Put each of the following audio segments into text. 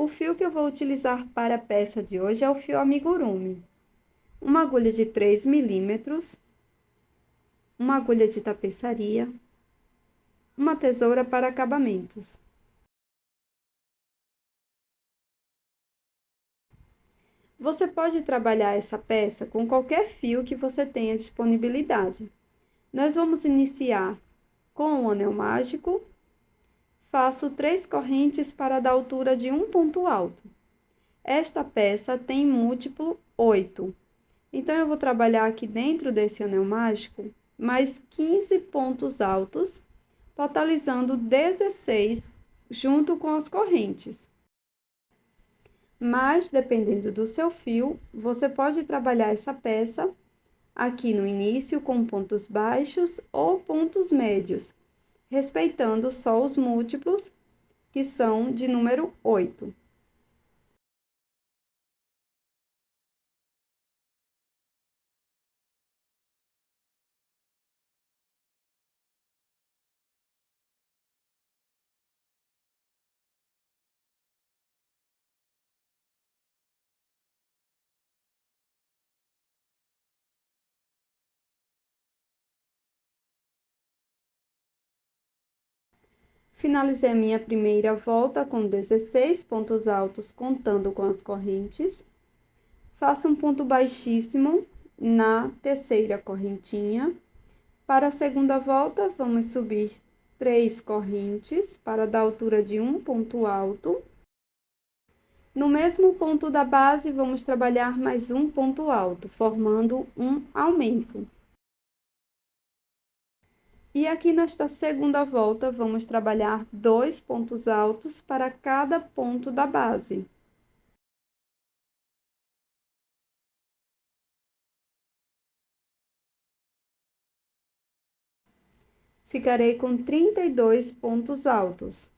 O fio que eu vou utilizar para a peça de hoje é o fio amigurumi. Uma agulha de 3 milímetros, uma agulha de tapeçaria, uma tesoura para acabamentos. Você pode trabalhar essa peça com qualquer fio que você tenha disponibilidade. Nós vamos iniciar com o anel mágico. Faço 3 correntes para dar altura de um ponto alto. Esta peça tem múltiplo 8. Então, eu vou trabalhar aqui dentro desse anel mágico mais 15 pontos altos, totalizando 16 junto com as correntes. Mas, dependendo do seu fio, você pode trabalhar essa peça aqui no início com pontos baixos ou pontos médios, respeitando só os múltiplos, que são de número 8. Finalizei a minha primeira volta com 16 pontos altos, contando com as correntes. Faço um ponto baixíssimo na terceira correntinha. Para a segunda volta, vamos subir 3 correntes para dar altura de um ponto alto. No mesmo ponto da base, vamos trabalhar mais um ponto alto, formando um aumento. E aqui nesta segunda volta, vamos trabalhar 2 pontos altos para cada ponto da base. Ficarei com 32 pontos altos.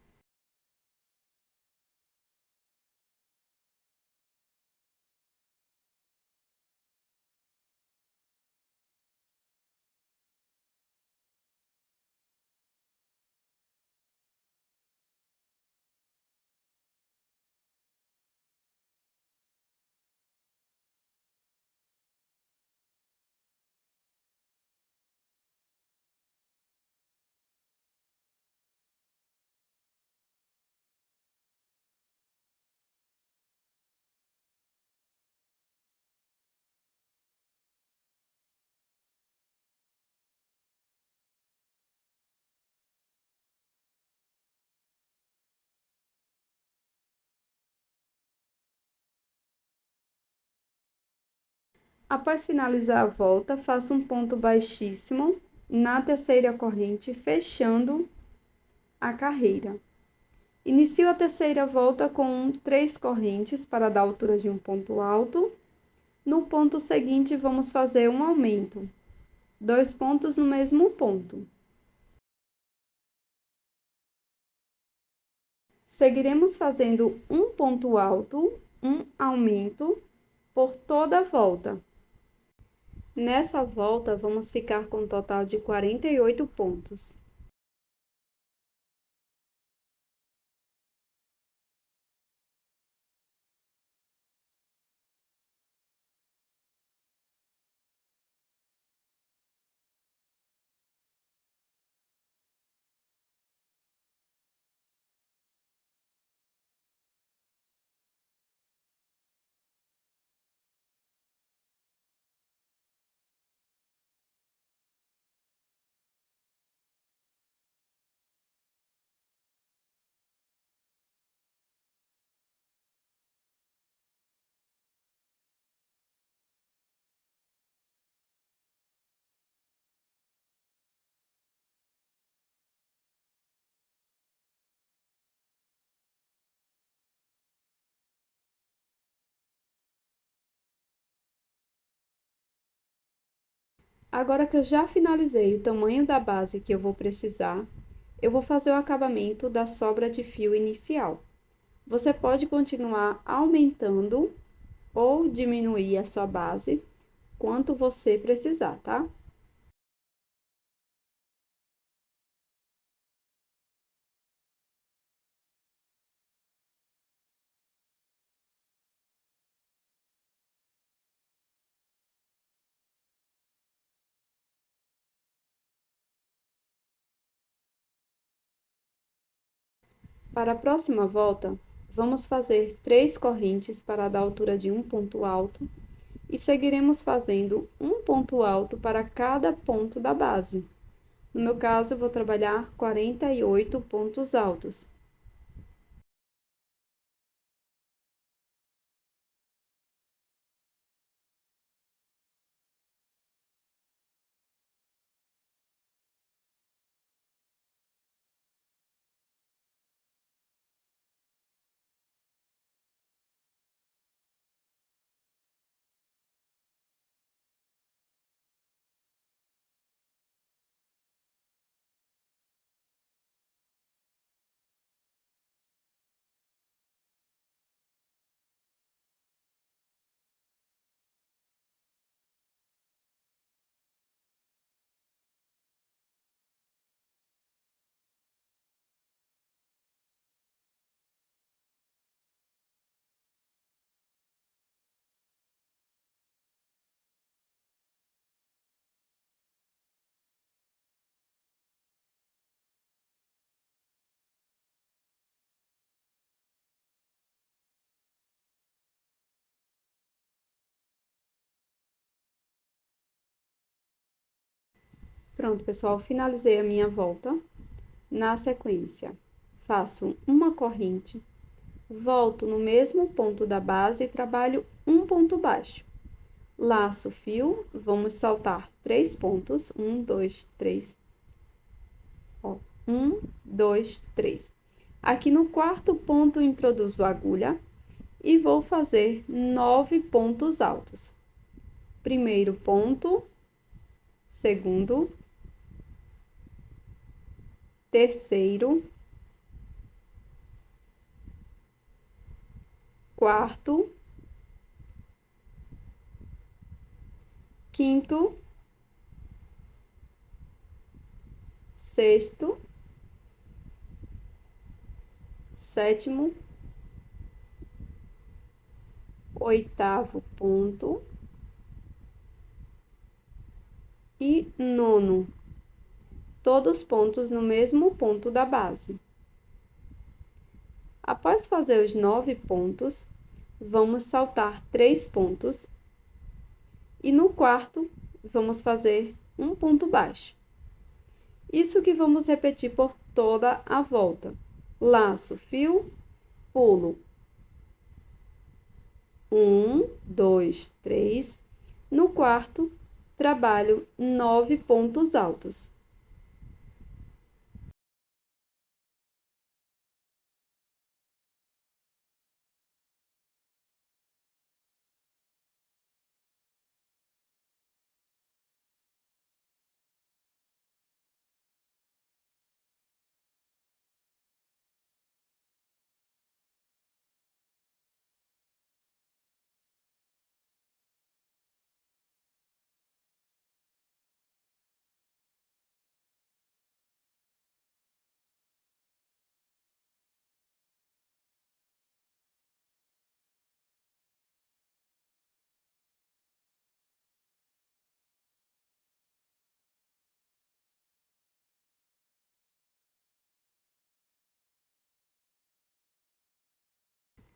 Após finalizar a volta, faço um ponto baixíssimo na terceira corrente, fechando a carreira. Inicio a terceira volta com 3 correntes para dar altura de um ponto alto. No ponto seguinte, vamos fazer um aumento, 2 pontos no mesmo ponto. Seguiremos fazendo um ponto alto, um aumento por toda a volta. Nessa volta, vamos ficar com um total de 48 pontos. Agora que eu já finalizei o tamanho da base que eu vou precisar, eu vou fazer o acabamento da sobra de fio inicial. Você pode continuar aumentando ou diminuir a sua base, quanto você precisar, tá? Para a próxima volta, vamos fazer 3 correntes para dar altura de um ponto alto e seguiremos fazendo um ponto alto para cada ponto da base. No meu caso, eu vou trabalhar 48 pontos altos. Pronto, pessoal, finalizei a minha volta. Na sequência, faço uma corrente, volto no mesmo ponto da base e trabalho um ponto baixo. Laço o fio, vamos saltar 3 pontos, 1, 2, 3, ó, 1, 2, 3. Aqui no quarto ponto, introduzo a agulha e vou fazer 9 pontos altos. Primeiro ponto, segundo, terceiro, quarto, quinto, sexto, sétimo, oitavo ponto e nono, todos pontos no mesmo ponto da base. Após fazer os 9 pontos, vamos saltar 3 pontos e no quarto vamos fazer um ponto baixo. Isso que vamos repetir por toda a volta. Laço fio, pulo 1, 2, 3. No quarto, trabalho 9 pontos altos.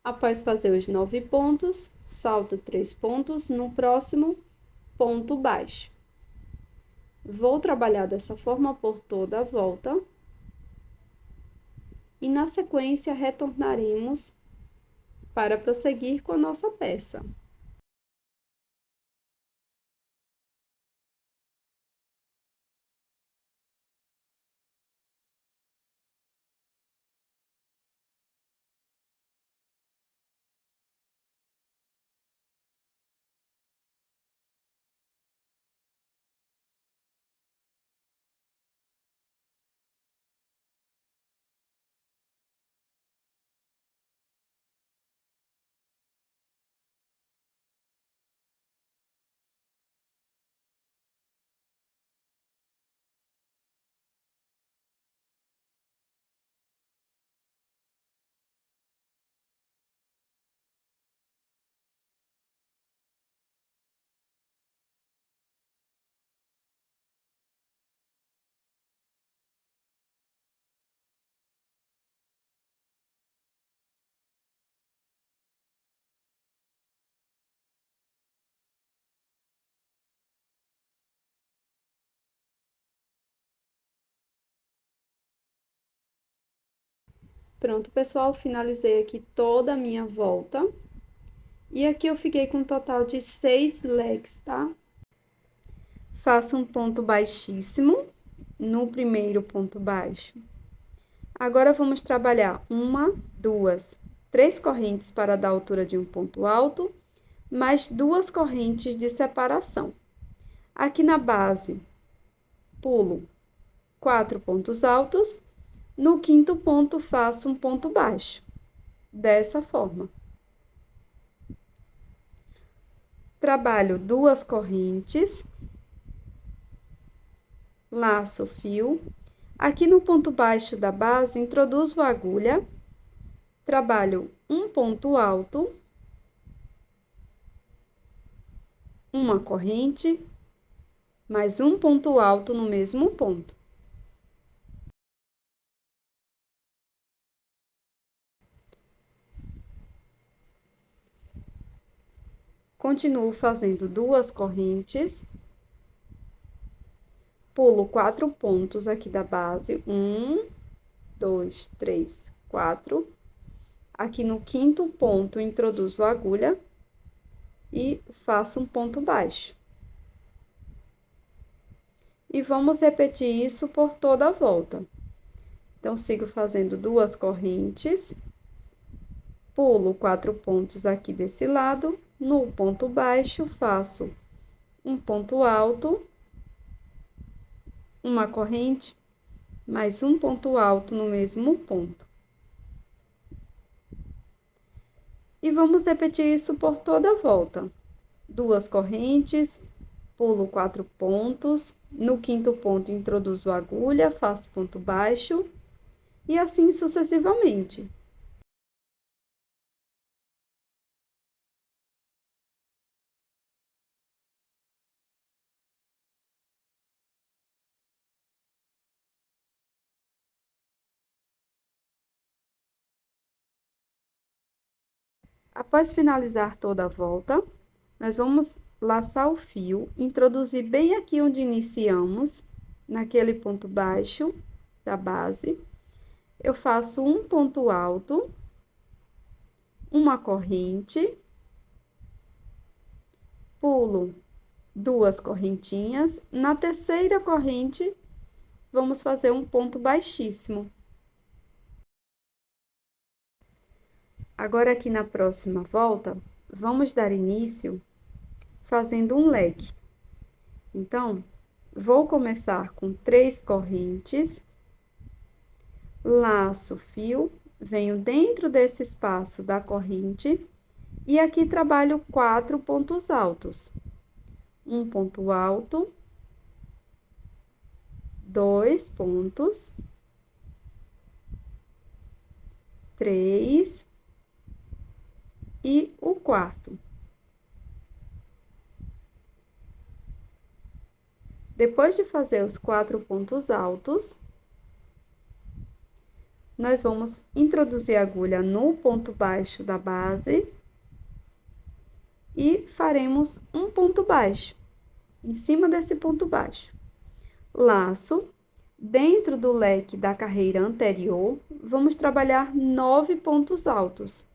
Após fazer os 9 pontos, salto 3 pontos no próximo ponto baixo. Vou trabalhar dessa forma por toda a volta. E na sequência retornaremos para prosseguir com a nossa peça. Pronto, pessoal, finalizei aqui toda a minha volta. E aqui eu fiquei com um total de 6 leques, tá? Faça um ponto baixíssimo no primeiro ponto baixo. Agora, vamos trabalhar uma, duas, três correntes para dar altura de um ponto alto, mais duas correntes de separação. Aqui na base, pulo 4 pontos altos, no quinto ponto faço um ponto baixo, dessa forma. Trabalho duas correntes, laço o fio. Aqui no ponto baixo da base, introduzo a agulha, trabalho um ponto alto, uma corrente, mais um ponto alto no mesmo ponto. Continuo fazendo duas correntes, pulo 4 pontos aqui da base, 1, 2, 3, 4. Aqui no quinto ponto, introduzo a agulha e faço um ponto baixo. E vamos repetir isso por toda a volta. Então, sigo fazendo duas correntes, pulo 4 pontos aqui desse lado, no ponto baixo, faço um ponto alto, uma corrente, mais um ponto alto no mesmo ponto. E vamos repetir isso por toda a volta. Duas correntes, pulo 4 pontos, no quinto ponto introduzo a agulha, faço ponto baixo, e assim sucessivamente. Após finalizar toda a volta, nós vamos laçar o fio, introduzir bem aqui onde iniciamos, naquele ponto baixo da base. Eu faço um ponto alto, uma corrente, pulo duas correntinhas. Na terceira corrente, vamos fazer um ponto baixíssimo. Agora, aqui na próxima volta, vamos dar início fazendo um leque. Então, vou começar com 3 correntes, laço o fio, venho dentro desse espaço da corrente e aqui trabalho 4 pontos altos. Um ponto alto, 2 pontos, 3 e o quarto. Depois de fazer os 4 pontos altos, nós vamos introduzir a agulha no ponto baixo da base e faremos um ponto baixo em cima desse ponto baixo. Laço, dentro do leque da carreira anterior, vamos trabalhar 9 pontos altos.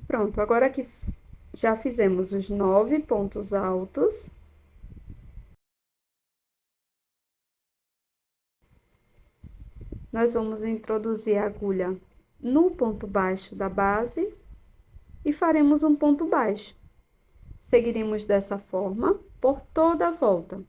Pronto, agora que já fizemos os 9 pontos altos, nós vamos introduzir a agulha no ponto baixo da base e faremos um ponto baixo. Seguiremos dessa forma por toda a volta.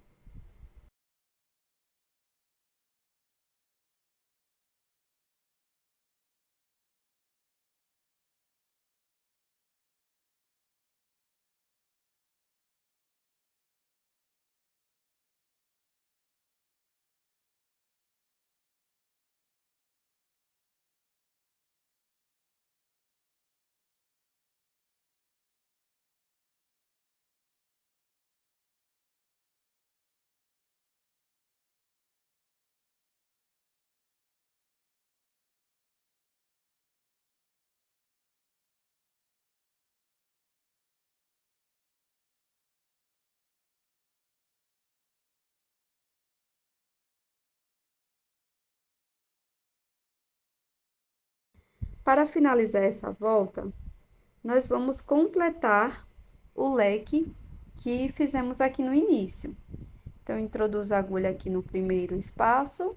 Para finalizar essa volta, nós vamos completar o leque que fizemos aqui no início. Então, introduzo a agulha aqui no primeiro espaço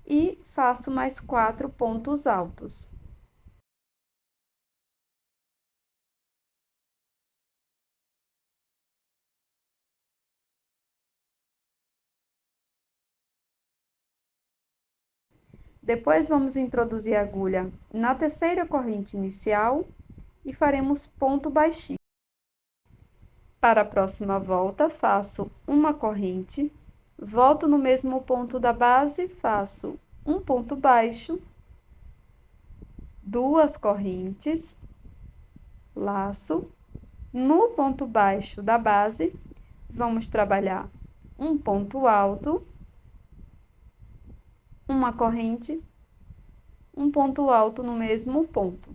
e faço mais 4 pontos altos. Depois, vamos introduzir a agulha na terceira corrente inicial e faremos ponto baixinho. Para a próxima volta, faço uma corrente, volto no mesmo ponto da base, faço um ponto baixo, 2 correntes, laço. No ponto baixo da base, vamos trabalhar um ponto alto, uma corrente, um ponto alto no mesmo ponto.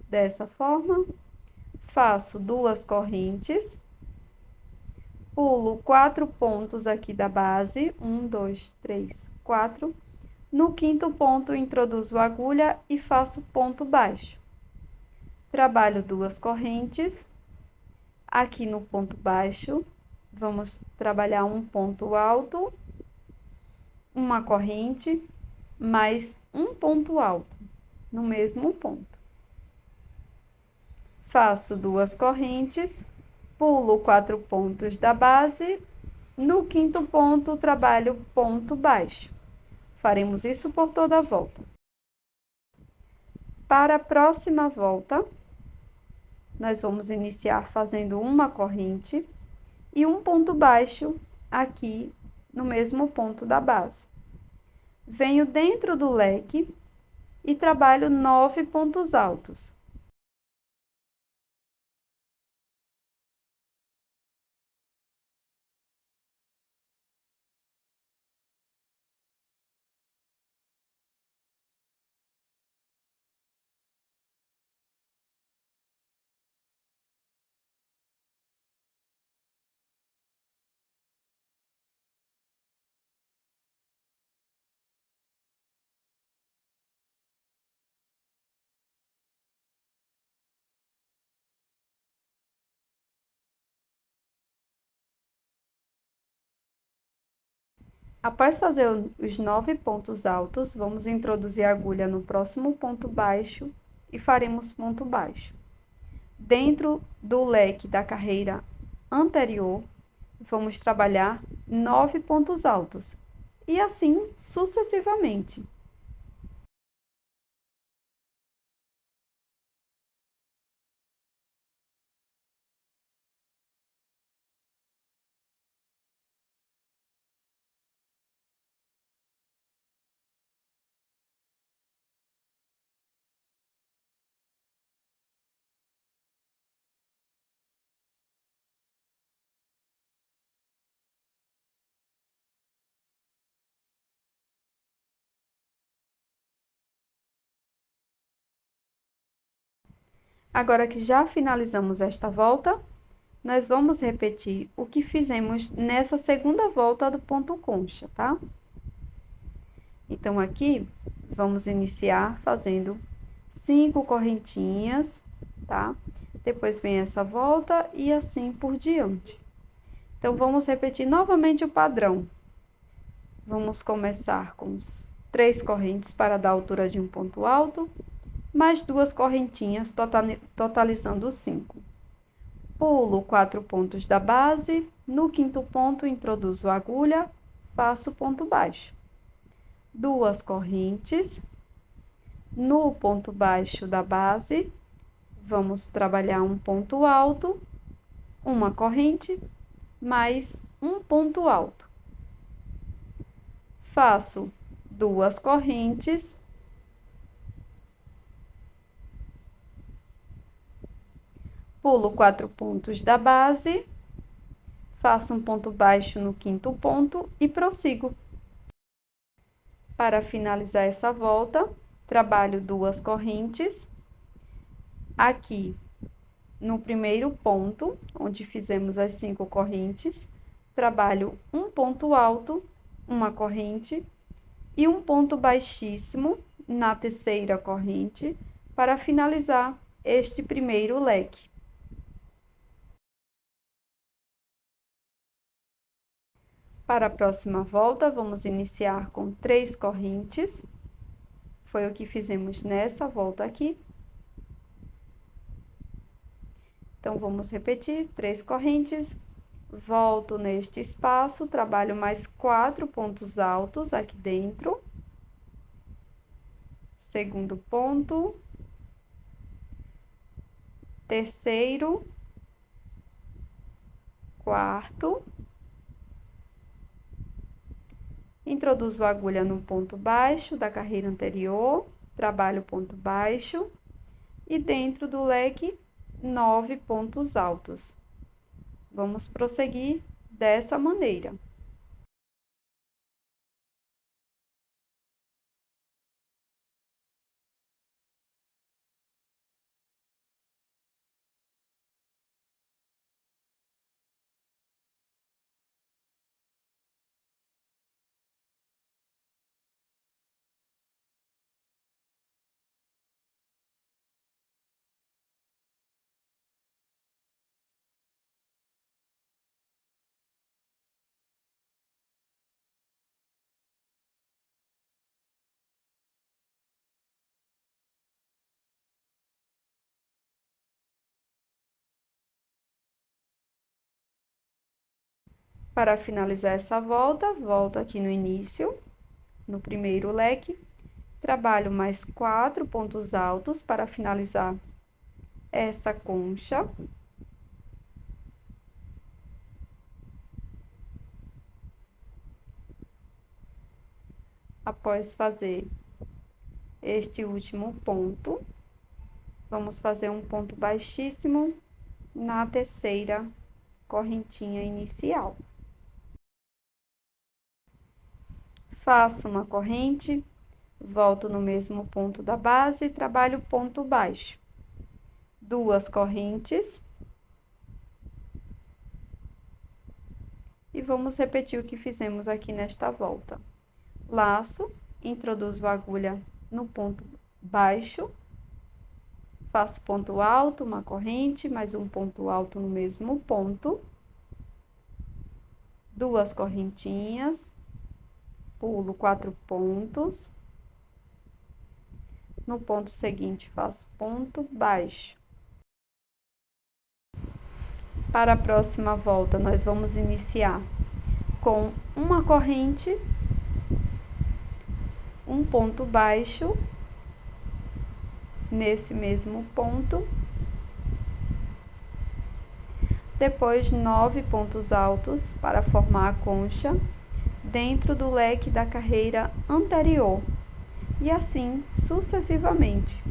Dessa forma, faço 2 correntes, pulo 4 pontos aqui da base, 1, 2, 3, 4. No quinto ponto, introduzo a agulha e faço ponto baixo. Trabalho 2 correntes. Aqui no ponto baixo, vamos trabalhar um ponto alto, uma corrente, mais um ponto alto, no mesmo ponto. Faço 2 correntes, pulo 4 pontos da base, no quinto ponto, trabalho ponto baixo. Faremos isso por toda a volta. Para a próxima volta, nós vamos iniciar fazendo uma corrente e um ponto baixo aqui no mesmo ponto da base. Venho dentro do leque e trabalho 9 pontos altos. Após fazer os 9 pontos altos, vamos introduzir a agulha no próximo ponto baixo e faremos ponto baixo. Dentro do leque da carreira anterior, vamos trabalhar 9 pontos altos e assim sucessivamente. Agora que já finalizamos esta volta, nós vamos repetir o que fizemos nessa segunda volta do ponto concha, tá? Então, aqui, vamos iniciar fazendo 5 correntinhas, tá? Depois vem essa volta e assim por diante. Então, vamos repetir novamente o padrão. Vamos começar com 3 correntes para dar a altura de um ponto alto, mais 2 correntinhas, totalizando 5. Pulo 4 pontos da base, no quinto ponto introduzo a agulha, faço ponto baixo. 2 correntes, no ponto baixo da base, vamos trabalhar um ponto alto, uma corrente, mais um ponto alto. Faço 2 correntes, pulo 4 pontos da base, faço um ponto baixo no quinto ponto e prossigo. Para finalizar essa volta, trabalho 2 correntes. Aqui, no primeiro ponto, onde fizemos as 5 correntes, trabalho um ponto alto, uma corrente e um ponto baixíssimo na terceira corrente para finalizar este primeiro leque. Para a próxima volta, vamos iniciar com 3 correntes. Foi o que fizemos nessa volta aqui. Então, vamos repetir, 3 correntes, volto neste espaço, trabalho mais 4 pontos altos aqui dentro. Segundo ponto. Terceiro. Quarto. Introduzo a agulha no ponto baixo da carreira anterior, trabalho ponto baixo e dentro do leque 9 pontos altos. Vamos prosseguir dessa maneira. Para finalizar essa volta, volto aqui no início, no primeiro leque, trabalho mais 4 pontos altos para finalizar essa concha. Após fazer este último ponto, vamos fazer um ponto baixíssimo na terceira correntinha inicial. Faço uma corrente, volto no mesmo ponto da base e trabalho ponto baixo. 2 correntes. E vamos repetir o que fizemos aqui nesta volta. Laço, introduzo a agulha no ponto baixo, faço ponto alto, uma corrente, mais um ponto alto no mesmo ponto, 2 correntinhas, pulo 4 pontos, no ponto seguinte faço ponto baixo. Para a próxima volta, nós vamos iniciar com uma corrente, um ponto baixo, nesse mesmo ponto, depois 9 pontos altos para formar a concha dentro do leque da carreira anterior, e assim sucessivamente.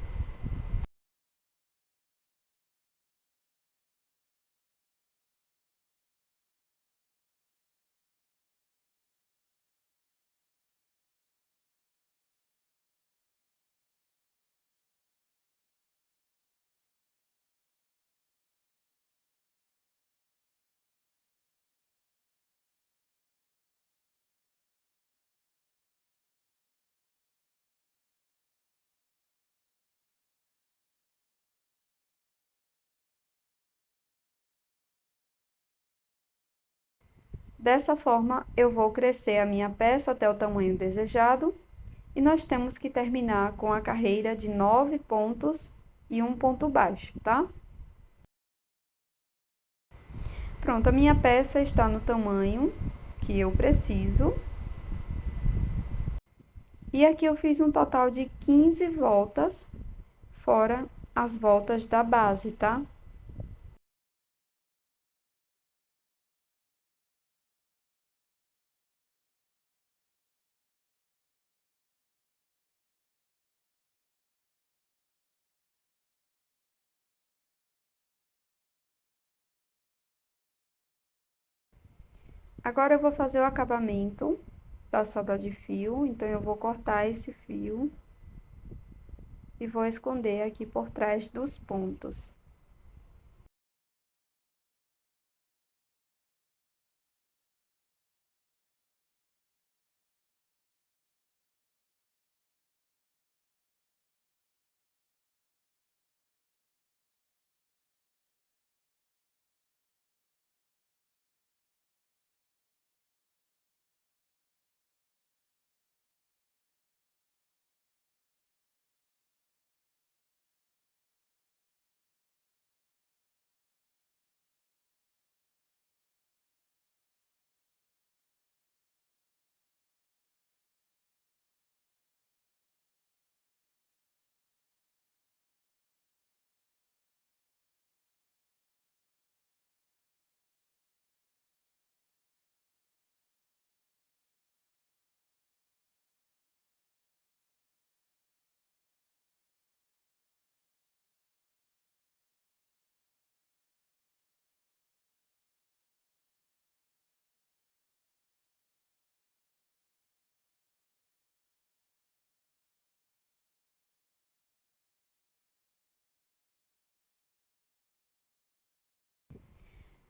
Dessa forma, eu vou crescer a minha peça até o tamanho desejado, e nós temos que terminar com a carreira de 9 pontos e um ponto baixo, tá? Pronto, a minha peça está no tamanho que eu preciso. E aqui eu fiz um total de 15 voltas, fora as voltas da base, tá? Agora eu vou fazer o acabamento da sobra de fio, então eu vou cortar esse fio e vou esconder aqui por trás dos pontos.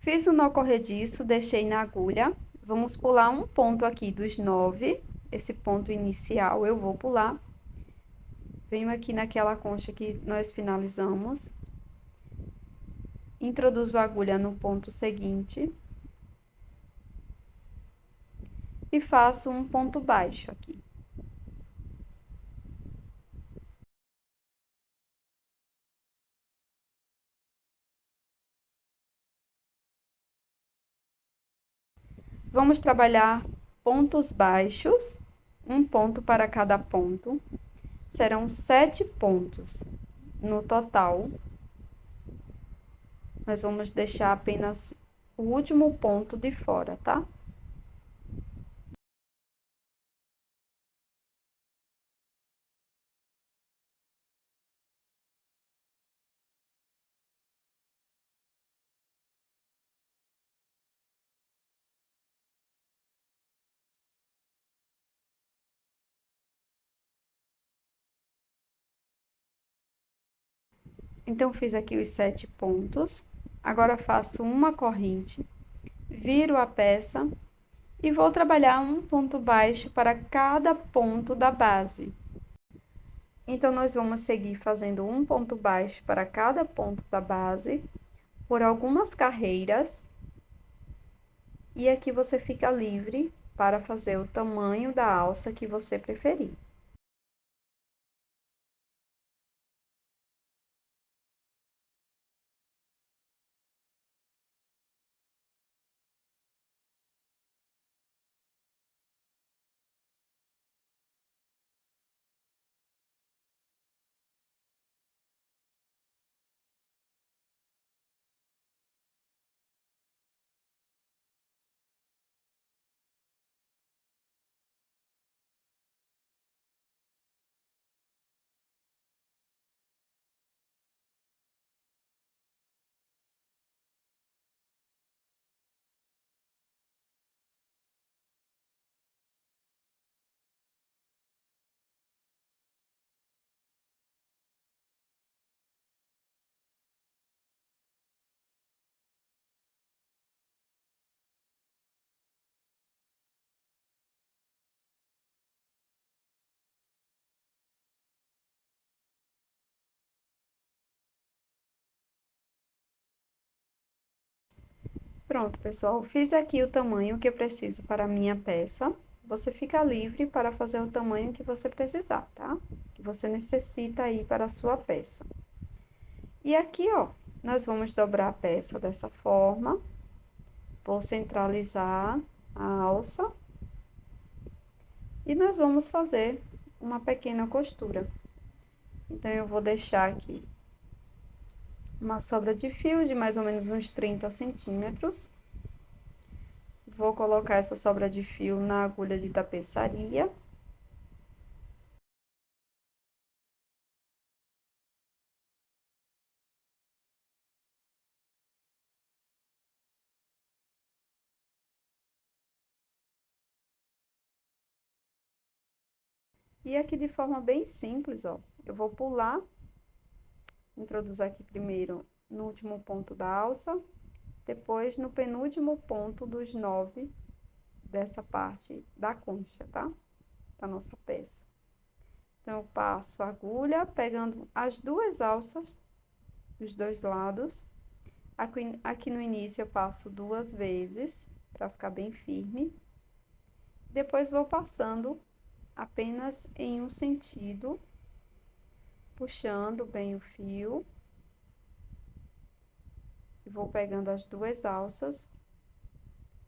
Fiz o nó corrediço, deixei na agulha. Vamos pular um ponto aqui dos 9. Esse ponto inicial eu vou pular. Venho aqui naquela concha que nós finalizamos. Introduzo a agulha no ponto seguinte. E faço um ponto baixo aqui. Vamos trabalhar pontos baixos, um ponto para cada ponto. Serão 7 pontos no total. Nós vamos deixar apenas o último ponto de fora, tá? Então, fiz aqui os 7 pontos. Agora, faço uma corrente, viro a peça e vou trabalhar um ponto baixo para cada ponto da base. Então, nós vamos seguir fazendo um ponto baixo para cada ponto da base, por algumas carreiras. E aqui você fica livre para fazer o tamanho da alça que você preferir. Pronto, pessoal, fiz aqui o tamanho que eu preciso para a minha peça. Você fica livre para fazer o tamanho que você precisar, tá? Que você necessita aí para a sua peça. E aqui, ó, nós vamos dobrar a peça dessa forma. Vou centralizar a alça. E nós vamos fazer uma pequena costura. Então, eu vou deixar aqui uma sobra de fio de mais ou menos uns 30 centímetros. Vou colocar essa sobra de fio na agulha de tapeçaria. E aqui de forma bem simples, ó, eu vou pular, introduzir aqui primeiro no último ponto da alça, depois no penúltimo ponto dos 9 dessa parte da concha, tá? Da nossa peça. Então, eu passo a agulha, pegando as duas alças dos dois lados. Aqui no início eu passo 2 vezes, para ficar bem firme. Depois, vou passando apenas em um sentido, puxando bem o fio. E vou pegando as duas alças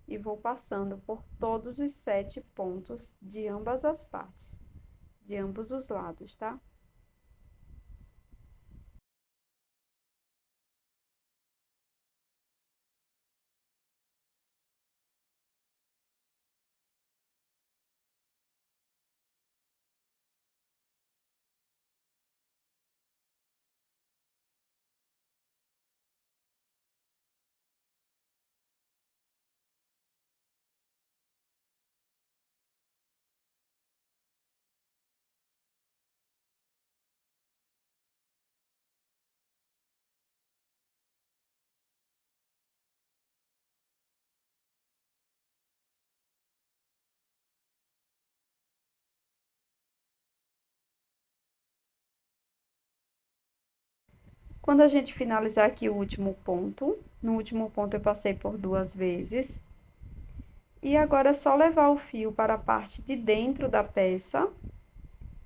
e vou passando por todos os 7 pontos de ambas as partes, de ambos os lados, tá? Quando a gente finalizar aqui o último ponto, no último ponto eu passei por 2 vezes. E agora é só levar o fio para a parte de dentro da peça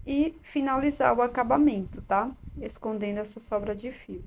e finalizar o acabamento, tá? Escondendo essa sobra de fio.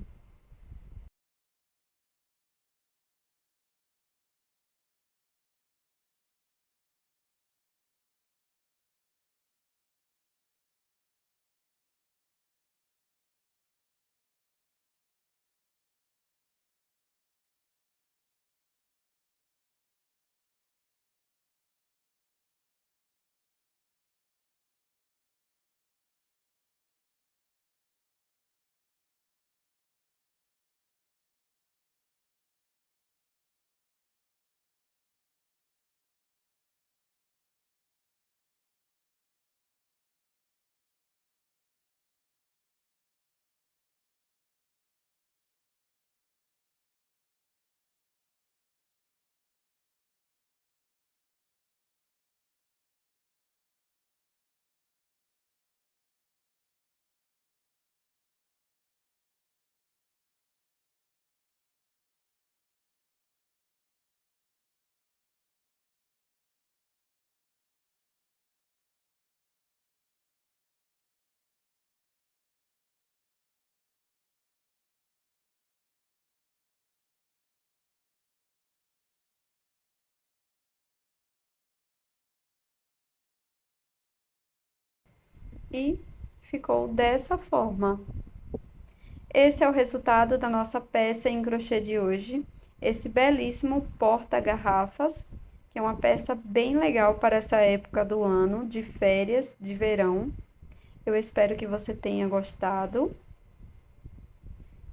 E ficou dessa forma. Esse é o resultado da nossa peça em crochê de hoje. Esse belíssimo porta-garrafas, que é uma peça bem legal para essa época do ano, de férias, de verão. Eu espero que você tenha gostado.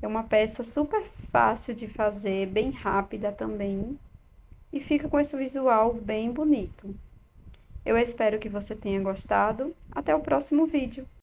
É uma peça super fácil de fazer, bem rápida também. E fica com esse visual bem bonito. Eu espero que você tenha gostado. Até o próximo vídeo.